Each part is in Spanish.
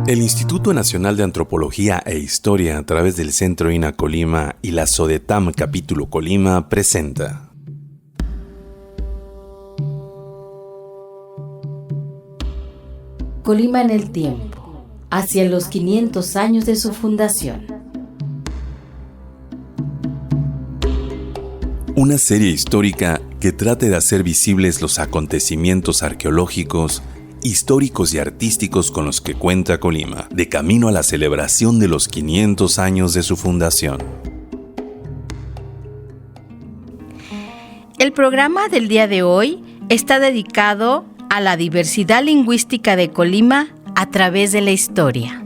El Instituto Nacional de Antropología e Historia, a través del Centro INA Colima y la SODETAM Capítulo Colima, presenta Colima en el tiempo, hacia los 500 años de su fundación. Una serie histórica que trate de hacer visibles los acontecimientos arqueológicos, históricos y artísticos con los que cuenta Colima, de camino a la celebración de los 500 años de su fundación. El programa del día de hoy está dedicado a la diversidad lingüística de Colima a través de la historia.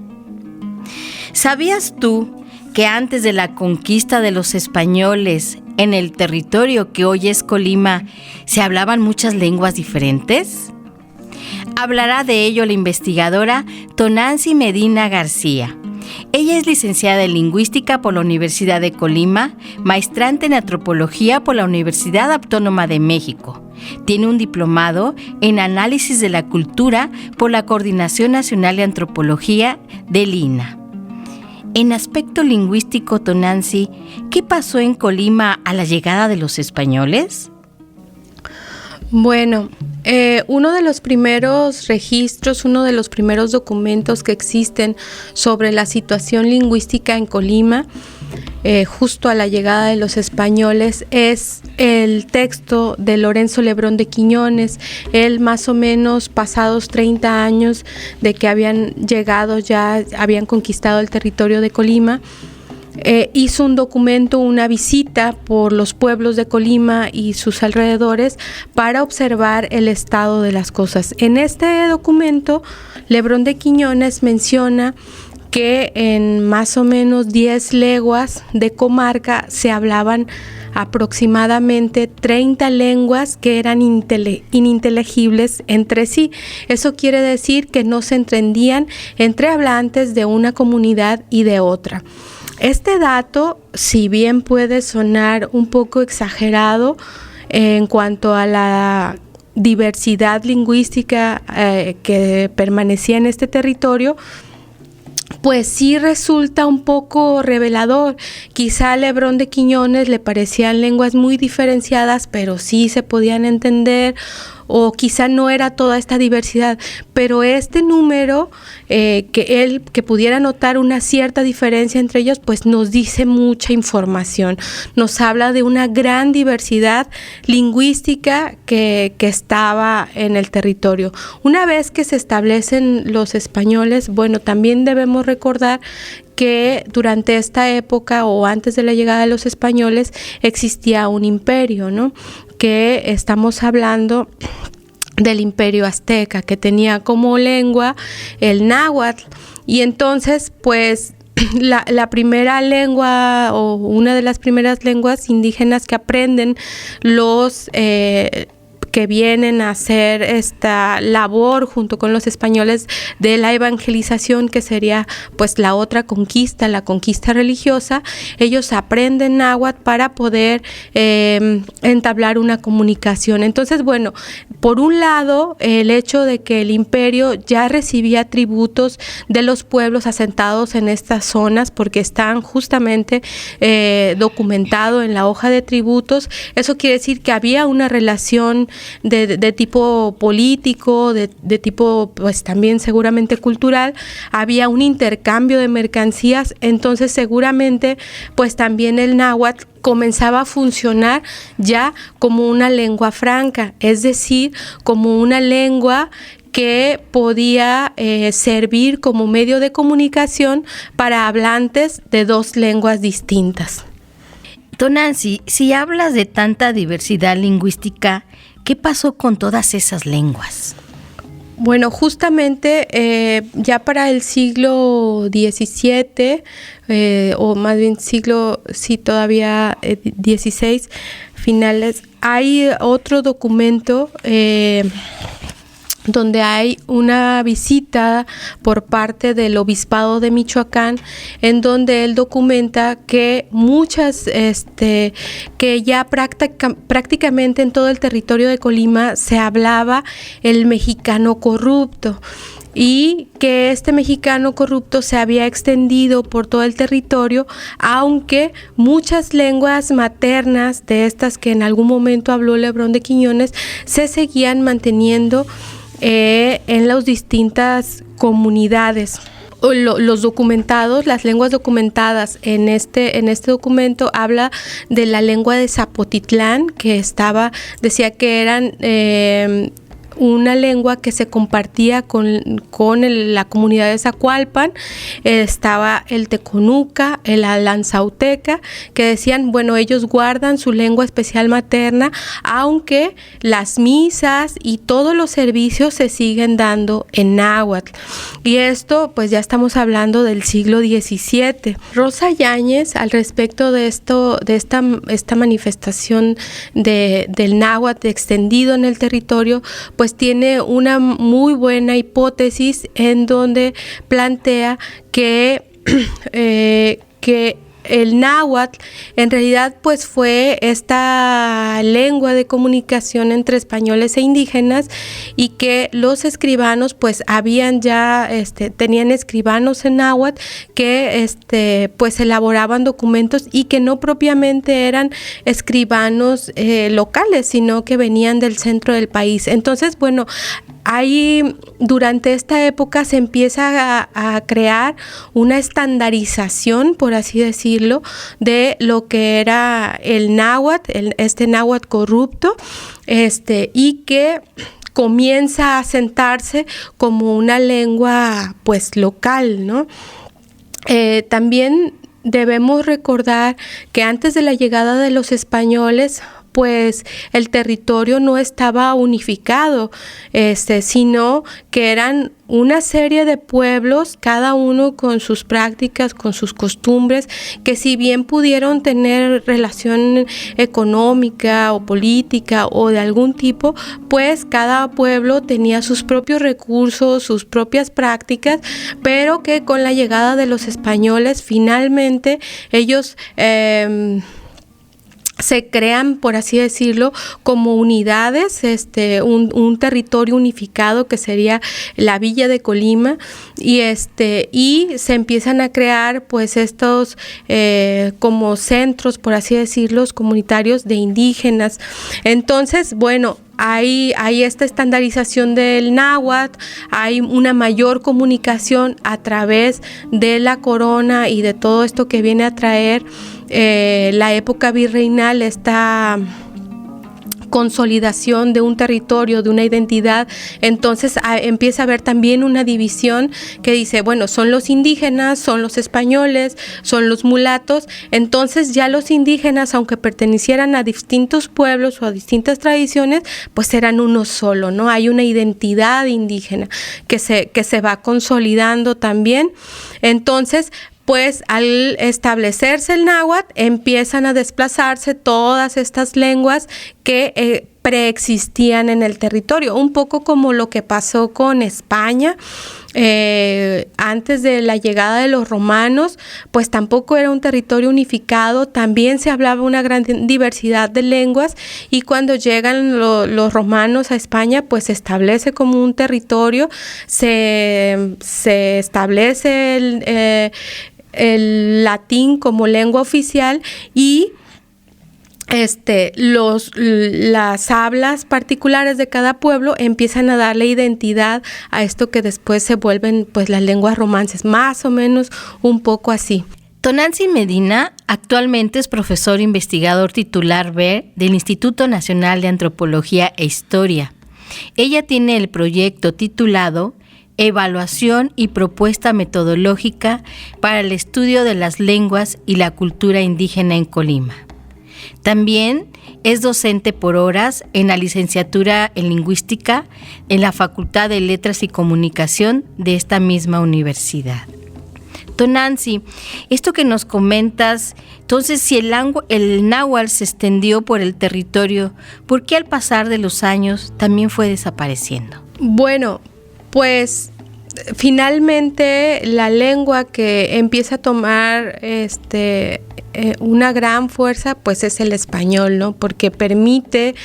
¿Sabías tú que antes de la conquista de los españoles en el territorio que hoy es Colima se hablaban muchas lenguas diferentes? Hablará de ello la investigadora Tonancy Medina García. Ella es licenciada en Lingüística por la Universidad de Colima, maestrante en Antropología por la Universidad Autónoma de México. Tiene un diplomado en Análisis de la Cultura por la Coordinación Nacional de Antropología del INA. En aspecto lingüístico, Tonancy, ¿qué pasó en Colima a la llegada de los españoles? Bueno, uno de los primeros registros, uno de los primeros documentos que existen sobre la situación lingüística en Colima, justo a la llegada de los españoles, es el texto de Lorenzo Lebrón de Quiñones. Él, más o menos pasados 30 años de que habían llegado, ya habían conquistado el territorio de Colima, hizo un documento, una visita por los pueblos de Colima y sus alrededores para observar el estado de las cosas. En este documento, Lebrón de Quiñones menciona que en más o menos 10 leguas de comarca se hablaban aproximadamente 30 lenguas que eran ininteligibles entre sí. Eso quiere decir que no se entendían entre hablantes de una comunidad y de otra. Este dato, si bien puede sonar un poco exagerado en cuanto a la diversidad lingüística que permanecía en este territorio, pues sí resulta un poco revelador. Quizá a Lebrón de Quiñones le parecían lenguas muy diferenciadas, pero sí se podían entender, o quizá no era toda esta diversidad, pero este número que pudiera notar una cierta diferencia entre ellos, pues nos dice mucha información, nos habla de una gran diversidad lingüística que estaba en el territorio. Una vez que se establecen los españoles, bueno, también debemos recordar que durante esta época o antes de la llegada de los españoles existía un imperio, ¿no? Que estamos hablando del imperio azteca, que tenía como lengua el náhuatl. Y entonces, pues, la primera lengua o una de las primeras lenguas indígenas que aprenden los que vienen a hacer esta labor junto con los españoles de la evangelización, que sería pues la otra conquista, la conquista religiosa. Ellos aprenden náhuatl para poder entablar una comunicación. Entonces, bueno, por un lado, el hecho de que el imperio ya recibía tributos de los pueblos asentados en estas zonas, porque están justamente documentado en la hoja de tributos. Eso quiere decir que había una relación de tipo político, de tipo pues también seguramente cultural, había un intercambio de mercancías. Entonces seguramente pues también el náhuatl comenzaba a funcionar ya como una lengua franca, es decir, como una lengua que podía servir como medio de comunicación para hablantes de dos lenguas distintas. Tonancy, si hablas de tanta diversidad lingüística, ¿qué pasó con todas esas lenguas? Bueno, justamente ya para el siglo XVII, o más bien siglo, sí, todavía XVI, finales, hay otro documento donde hay una visita por parte del Obispado de Michoacán, en donde él documenta que muchas, que ya prácticamente en todo el territorio de Colima se hablaba el mexicano corrupto, y que este mexicano corrupto se había extendido por todo el territorio, aunque muchas lenguas maternas de estas que en algún momento habló Lebrón de Quiñones se seguían manteniendo en las distintas comunidades. Los documentados, las lenguas documentadas en este documento habla de la lengua de Zapotitlán, que decía que eran una lengua que se compartía con la comunidad de Zacualpan. Estaba el teconuca, el alanzauteca, que decían, bueno, ellos guardan su lengua especial materna, aunque las misas y todos los servicios se siguen dando en náhuatl. Y esto, pues ya estamos hablando del siglo XVII. Rosa Yáñez, al respecto de esta manifestación del náhuatl extendido en el territorio, pues tiene una muy buena hipótesis en donde plantea que el náhuatl en realidad pues fue esta lengua de comunicación entre españoles e indígenas, y que los escribanos pues habían ya tenían escribanos en náhuatl que pues elaboraban documentos, y que no propiamente eran escribanos locales, sino que venían del centro del país. Entonces, bueno, ahí durante esta época se empieza a crear una estandarización, por así decirlo, de lo que era el náhuatl, este náhuatl corrupto, y que comienza a asentarse como una lengua pues local, ¿no? También debemos recordar que antes de la llegada de los españoles, pues el territorio no estaba unificado, sino que eran una serie de pueblos, cada uno con sus prácticas, con sus costumbres, que si bien pudieron tener relación económica o política o de algún tipo, pues cada pueblo tenía sus propios recursos, sus propias prácticas, pero que con la llegada de los españoles, finalmente ellos se crean, por así decirlo, como unidades, un territorio unificado que sería la villa de Colima, y se empiezan a crear pues estos como centros, por así decirlo, comunitarios de indígenas. Entonces, bueno, hay esta estandarización del náhuatl, hay una mayor comunicación a través de la corona y de todo esto que viene a traer la época virreinal, esta consolidación de un territorio, de una identidad. Entonces empieza a haber también una división que dice, bueno, son los indígenas, son los españoles, son los mulatos. Entonces ya los indígenas, aunque pertenecieran a distintos pueblos o a distintas tradiciones, pues eran uno solo, ¿no? Hay una identidad indígena que se va consolidando también. Entonces, pues al establecerse el náhuatl, empiezan a desplazarse todas estas lenguas que preexistían en el territorio, un poco como lo que pasó con España. Antes de la llegada de los romanos, pues tampoco era un territorio unificado, también se hablaba una gran diversidad de lenguas, y cuando llegan los romanos a España, pues se establece como un territorio, se establece el latín como lengua oficial, y las hablas particulares de cada pueblo empiezan a darle identidad a esto que después se vuelven pues las lenguas romances, más o menos un poco así. Tonantzin Medina actualmente es profesor investigador titular B del Instituto Nacional de Antropología e Historia. Ella tiene el proyecto titulado Evaluación y propuesta metodológica para el estudio de las lenguas y la cultura indígena en Colima. También es docente por horas en la licenciatura en Lingüística en la Facultad de Letras y Comunicación de esta misma universidad. Tonantzin, esto que nos comentas, entonces si el náhuatl se extendió por el territorio, ¿por qué al pasar de los años también fue desapareciendo? Bueno, pues finalmente la lengua que empieza a tomar una gran fuerza, pues es el español, ¿no? Porque permite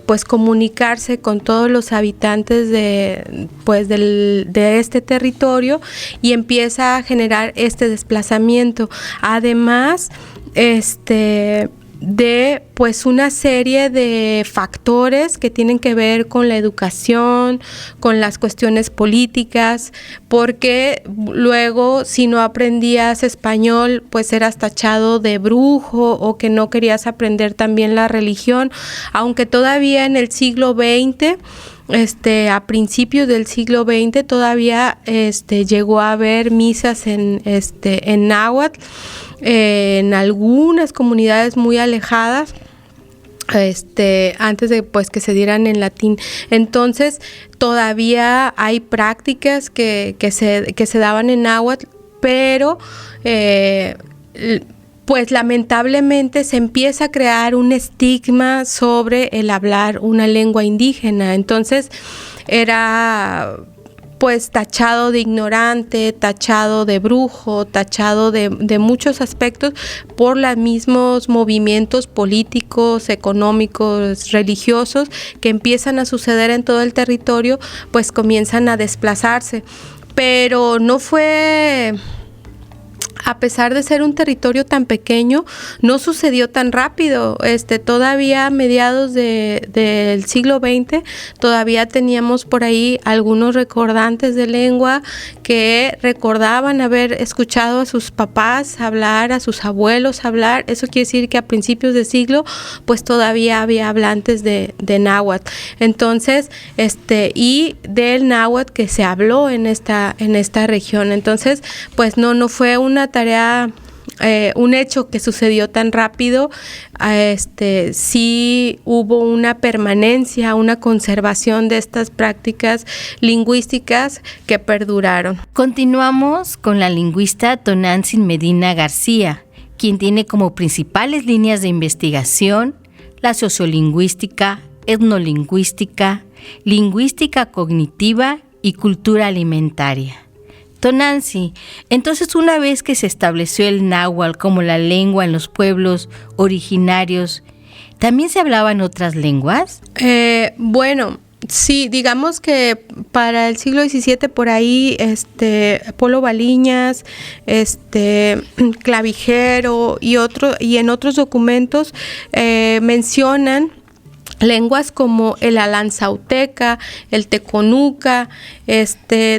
pues comunicarse con todos los habitantes de este territorio y empieza a generar este desplazamiento. Además, de pues una serie de factores que tienen que ver con la educación, con las cuestiones políticas, porque luego si no aprendías español pues eras tachado de brujo o que no querías aprender también la religión, aunque todavía en el siglo XX a principios del siglo XX todavía llegó a haber misas en náhuatl en algunas comunidades muy alejadas, antes de pues que se dieran en latín. Entonces todavía hay prácticas que se daban en náhuatl, pero pues lamentablemente se empieza a crear un estigma sobre el hablar una lengua indígena. Entonces era pues tachado de ignorante, tachado de brujo, tachado de muchos aspectos por los mismos movimientos políticos, económicos, religiosos que empiezan a suceder en todo el territorio, pues comienzan a desplazarse. Pero no fue... A pesar de ser un territorio tan pequeño, no sucedió tan rápido. Todavía a mediados del siglo XX, todavía teníamos por ahí algunos recordantes de lengua que recordaban haber escuchado a sus papás hablar, a sus abuelos hablar. Eso quiere decir que a principios de siglo, pues todavía había hablantes de náhuatl. Entonces, y del náhuatl que se habló en esta región. Entonces, pues no fue una tarea, un hecho que sucedió tan rápido. Sí hubo una permanencia, una conservación de estas prácticas lingüísticas que perduraron. Continuamos con la lingüista Tonantzin Medina García, quien tiene como principales líneas de investigación la sociolingüística, etnolingüística, lingüística cognitiva y cultura alimentaria. Tonantzin, entonces una vez que se estableció el náhuatl como la lengua en los pueblos originarios, ¿también se hablaban otras lenguas? Bueno, sí, digamos que para el siglo XVII por ahí, Polo Baliñas, Clavijero y en otros documentos mencionan lenguas como el alanzauteca, el teconuca,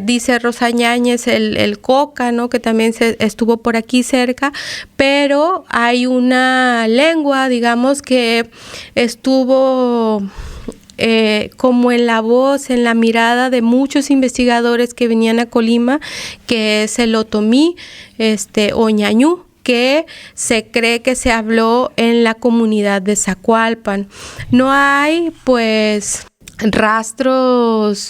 dice Rosa Yáñez, el coca, ¿no? Que también estuvo por aquí cerca, pero hay una lengua, digamos, que estuvo como en la voz, en la mirada de muchos investigadores que venían a Colima, que es el otomí, o ñañú, que se cree que se habló en la comunidad de Zacualpan. No hay, pues, rastros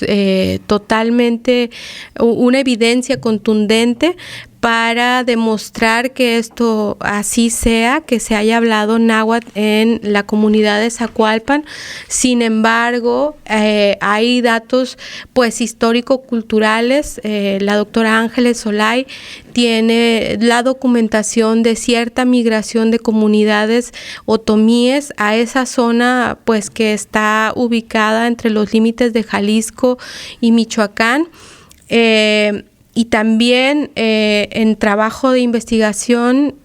totalmente, una evidencia contundente para demostrar que esto así sea, que se haya hablado náhuatl en la comunidad de Zacualpan. Sin embargo, hay datos pues histórico-culturales. La doctora Ángeles Solay tiene la documentación de cierta migración de comunidades otomíes a esa zona pues que está ubicada entre los límites de Jalisco y Michoacán. Y también en trabajo de investigación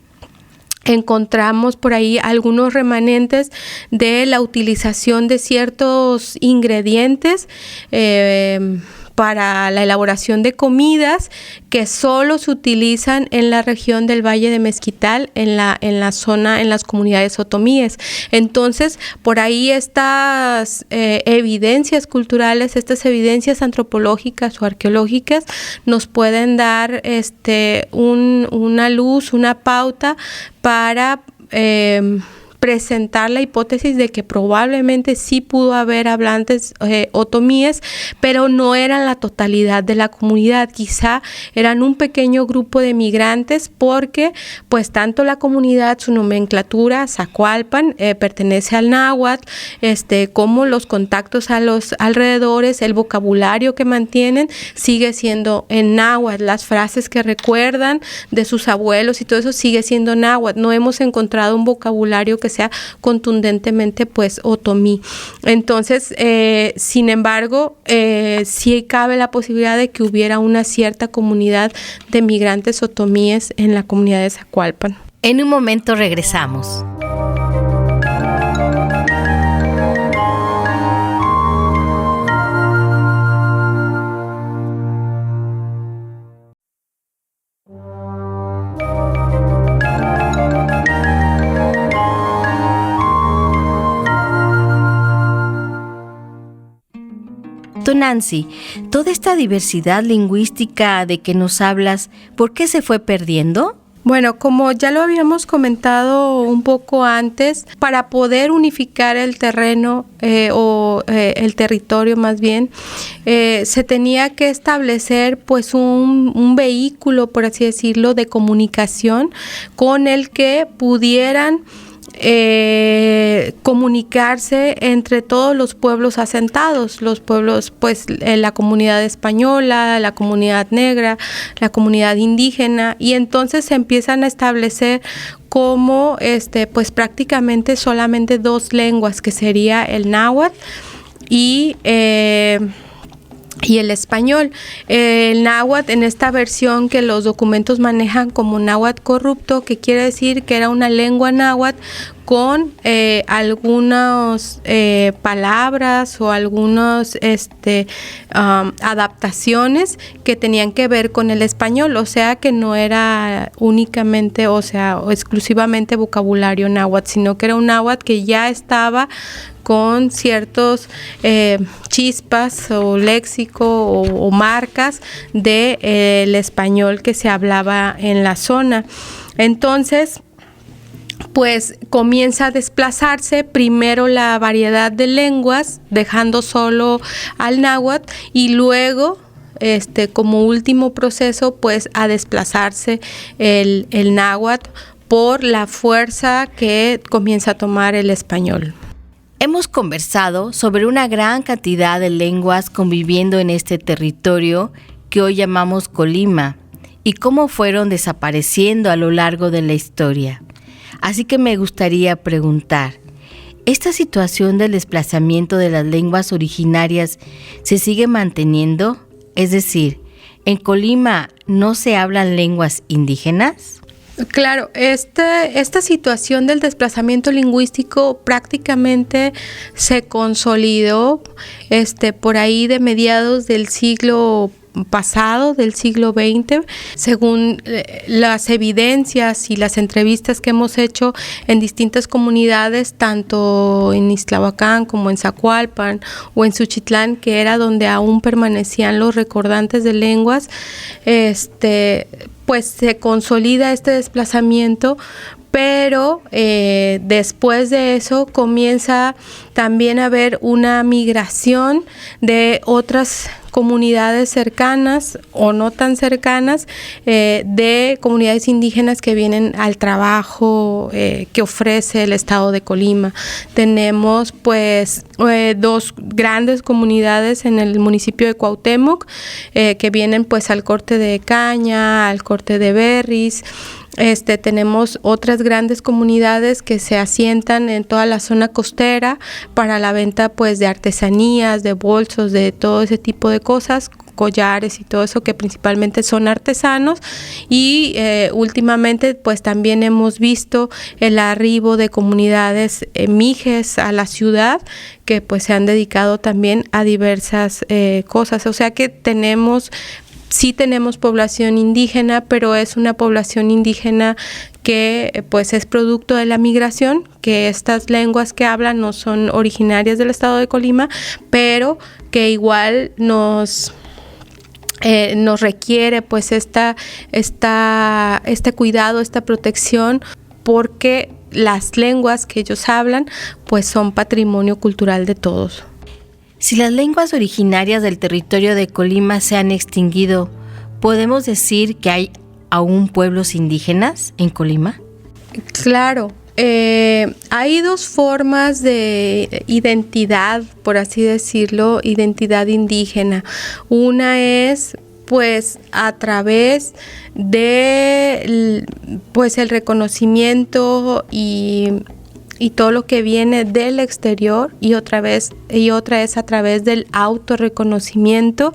encontramos por ahí algunos remanentes de la utilización de ciertos ingredientes para la elaboración de comidas que solo se utilizan en la región del Valle de Mezquital, en la zona, en las comunidades otomíes. Entonces, por ahí estas evidencias culturales, estas evidencias antropológicas o arqueológicas nos pueden dar una luz, una pauta para presentar la hipótesis de que probablemente sí pudo haber hablantes otomíes, pero no eran la totalidad de la comunidad, quizá eran un pequeño grupo de migrantes, porque pues tanto la comunidad, su nomenclatura, Zacualpan, pertenece al náhuatl, como los contactos a los alrededores, el vocabulario que mantienen sigue siendo en náhuatl, las frases que recuerdan de sus abuelos y todo eso sigue siendo náhuatl. No hemos encontrado un vocabulario que sea contundentemente pues otomí. Entonces, sin embargo, sí cabe la posibilidad de que hubiera una cierta comunidad de migrantes otomíes en la comunidad de Zacualpan. En un momento regresamos. Nancy, toda esta diversidad lingüística de que nos hablas, ¿por qué se fue perdiendo? Bueno, como ya lo habíamos comentado un poco antes, para poder unificar el terreno el territorio más bien, se tenía que establecer pues un vehículo, por así decirlo, de comunicación con el que pudieran comunicarse entre todos los pueblos asentados, los pueblos, pues la comunidad española, la comunidad negra, la comunidad indígena, y entonces se empiezan a establecer como pues prácticamente solamente dos lenguas, que sería el náhuatl y el español. El náhuatl, en esta versión que los documentos manejan como náhuatl corrupto, que quiere decir que era una lengua náhuatl con algunas palabras o algunas adaptaciones que tenían que ver con el español, o sea que no era únicamente, o exclusivamente vocabulario náhuatl, sino que era un náhuatl que ya estaba con ciertos chispas o léxico o marcas del español que se hablaba en la zona. Entonces, pues comienza a desplazarse primero la variedad de lenguas, dejando solo al náhuatl, y luego como último proceso pues a desplazarse el náhuatl por la fuerza que comienza a tomar el español. Hemos conversado sobre una gran cantidad de lenguas conviviendo en este territorio que hoy llamamos Colima y cómo fueron desapareciendo a lo largo de la historia. Así que me gustaría preguntar, ¿esta situación del desplazamiento de las lenguas originarias se sigue manteniendo? Es decir, ¿en Colima no se hablan lenguas indígenas? Claro, esta situación del desplazamiento lingüístico prácticamente se consolidó por ahí de mediados del siglo pasado, del siglo XX, según las evidencias y las entrevistas que hemos hecho en distintas comunidades, tanto en Ixtlahuacán como en Zacualpan o en Suchitlán, que era donde aún permanecían los recordantes de lenguas, pues se consolida este desplazamiento, pero después de eso comienza también a haber una migración de otras comunidades cercanas o no tan cercanas, de comunidades indígenas que vienen al trabajo que ofrece el estado de Colima. Tenemos pues dos grandes comunidades en el municipio de Cuauhtémoc, que vienen pues al corte de caña, al corte de berries. Tenemos otras grandes comunidades que se asientan en toda la zona costera para la venta pues de artesanías, de bolsos, de todo ese tipo de cosas, collares y todo eso, que principalmente son artesanos. Y últimamente pues también hemos visto el arribo de comunidades mijes a la ciudad, que pues se han dedicado también a diversas cosas, o sea que sí tenemos población indígena, pero es una población indígena que pues es producto de la migración, que estas lenguas que hablan no son originarias del estado de Colima, pero que igual nos requiere pues este cuidado, esta protección, porque las lenguas que ellos hablan pues son patrimonio cultural de todos. Si las lenguas originarias del territorio de Colima se han extinguido, ¿podemos decir que hay aún pueblos indígenas en Colima? Claro. Hay dos formas de identidad, por así decirlo, identidad indígena. Una es pues a través de pues el reconocimiento y todo lo que viene del exterior, y otra es a través del autorreconocimiento.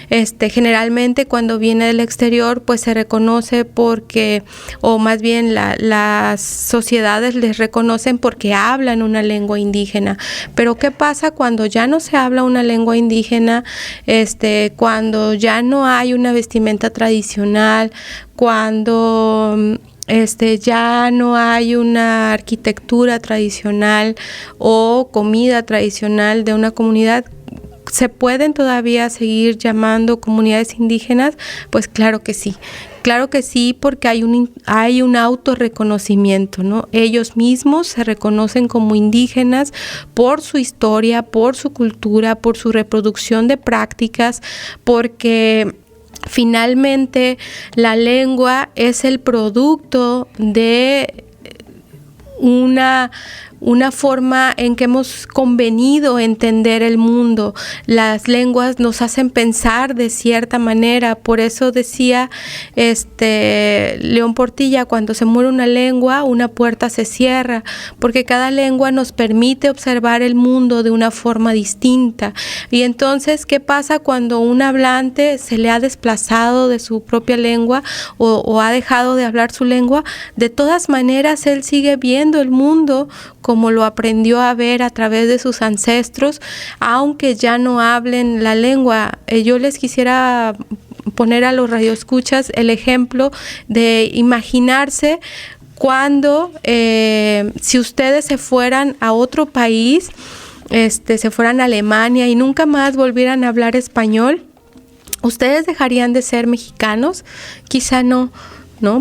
Generalmente cuando viene del exterior pues se reconoce porque, o más bien las sociedades les reconocen porque hablan una lengua indígena. Pero ¿qué pasa cuando ya no se habla una lengua indígena? Cuando ya no hay una vestimenta tradicional, cuando ya no hay una arquitectura tradicional o comida tradicional de una comunidad. ¿Se pueden todavía seguir llamando comunidades indígenas? Pues claro que sí, porque hay un autorreconocimiento, ¿no? Ellos mismos se reconocen como indígenas por su historia, por su cultura, por su reproducción de prácticas, porque finalmente la lengua es el producto de una forma en que hemos convenido entender el mundo. Las lenguas nos hacen pensar de cierta manera. Por eso decía León Portilla, cuando se muere una lengua, una puerta se cierra, porque cada lengua nos permite observar el mundo de una forma distinta. Y entonces, ¿qué pasa cuando un hablante se le ha desplazado de su propia lengua o ha dejado de hablar su lengua? De todas maneras, él sigue viendo el mundo como lo aprendió a ver a través de sus ancestros, aunque ya no hablen la lengua. Yo les quisiera poner a los radioescuchas el ejemplo de imaginarse cuando, si ustedes se fueran a otro país, se fueran a Alemania y nunca más volvieran a hablar español, ¿ustedes dejarían de ser mexicanos? Quizá no,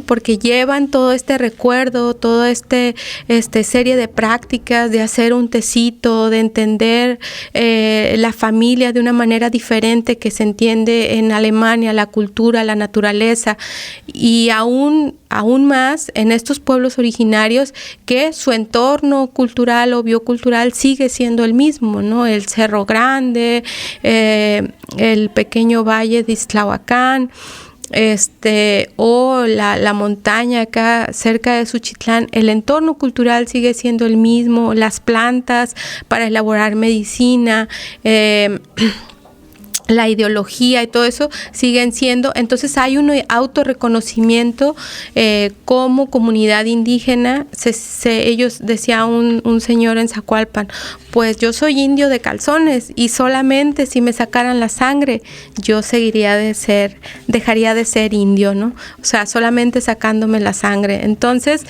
porque llevan todo este recuerdo, toda serie de prácticas de hacer un tecito, de entender la familia de una manera diferente que se entiende en Alemania, la cultura, la naturaleza, y aún más en estos pueblos originarios que su entorno cultural o biocultural sigue siendo el mismo, ¿no? El Cerro Grande, el pequeño valle de Iztlahuacán, o la montaña acá cerca de Suchitlán. El entorno cultural sigue siendo el mismo, las plantas para elaborar medicina, la ideología y todo eso siguen siendo. Entonces hay un autorreconocimiento como comunidad indígena. Ellos, decía un señor en Zacualpan, pues yo soy indio de calzones y solamente si me sacaran la sangre yo dejaría de ser indio, ¿no? O sea, solamente sacándome la sangre. Entonces,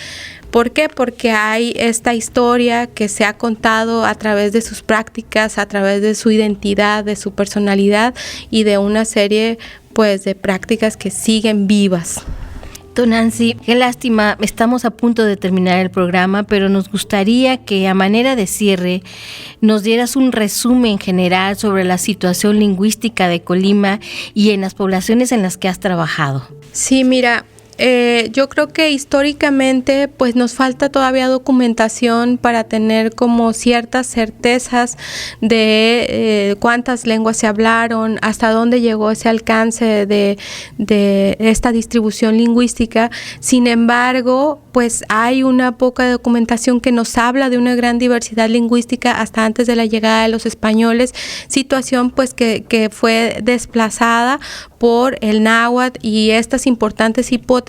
¿por qué? Porque hay esta historia que se ha contado a través de sus prácticas, a través de su identidad, de su personalidad y de una serie pues de prácticas que siguen vivas. Nancy, qué lástima, estamos a punto de terminar el programa, pero nos gustaría que a manera de cierre nos dieras un resumen general sobre la situación lingüística de Colima y en las poblaciones en las que has trabajado. Sí, mira, yo creo que históricamente pues nos falta todavía documentación para tener como ciertas certezas de cuántas lenguas se hablaron, hasta dónde llegó ese alcance de esta distribución lingüística. Sin embargo, pues hay una poca documentación que nos habla de una gran diversidad lingüística hasta antes de la llegada de los españoles, situación pues que fue desplazada por el náhuatl y estas importantes hipótesis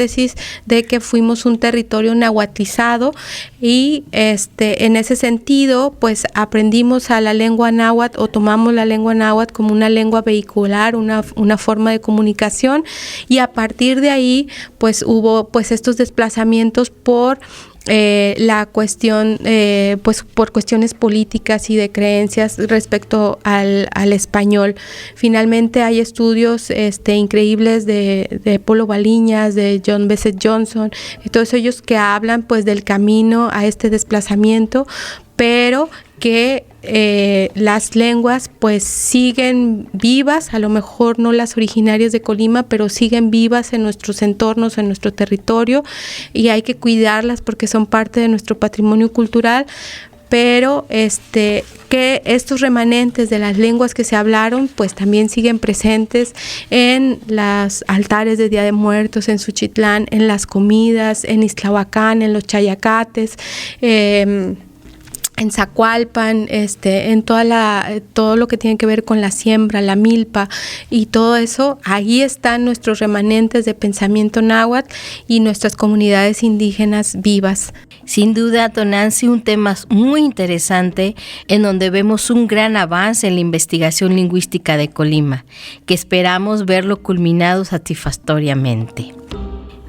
de que fuimos un territorio nahuatlizado y en ese sentido pues aprendimos a la lengua náhuatl o tomamos la lengua náhuatl como una lengua vehicular, una forma de comunicación, y a partir de ahí pues hubo pues estos desplazamientos por la cuestión, pues por cuestiones políticas y de creencias respecto al español. Finalmente hay estudios increíbles de Polo Baliñas, de John Bessett Johnson, y todos ellos que hablan pues del camino a este desplazamiento, pero que las lenguas pues siguen vivas, a lo mejor no las originarias de Colima, pero siguen vivas en nuestros entornos, en nuestro territorio, y hay que cuidarlas porque son parte de nuestro patrimonio cultural, pero que estos remanentes de las lenguas que se hablaron pues también siguen presentes en los altares de Día de Muertos, en Suchitlán, en las comidas, en Ixtlahuacán, en los chayacates, en Zacualpan, en todo lo que tiene que ver con la siembra, la milpa y todo eso. Ahí están nuestros remanentes de pensamiento náhuatl y nuestras comunidades indígenas vivas. Sin duda, Tonantzin, un tema muy interesante en donde vemos un gran avance en la investigación lingüística de Colima, que esperamos verlo culminado satisfactoriamente.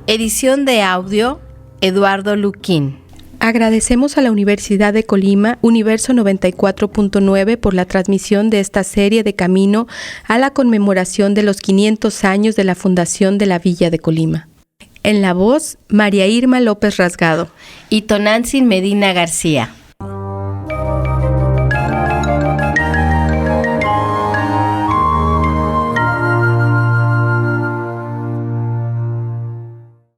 Edición de audio, Eduardo Luquín. Agradecemos a la Universidad de Colima, Universo 94.9, por la transmisión de esta serie de Camino a la conmemoración de los 500 años de la fundación de la Villa de Colima. En la voz, María Irma López Rasgado y Tonantzin Medina García.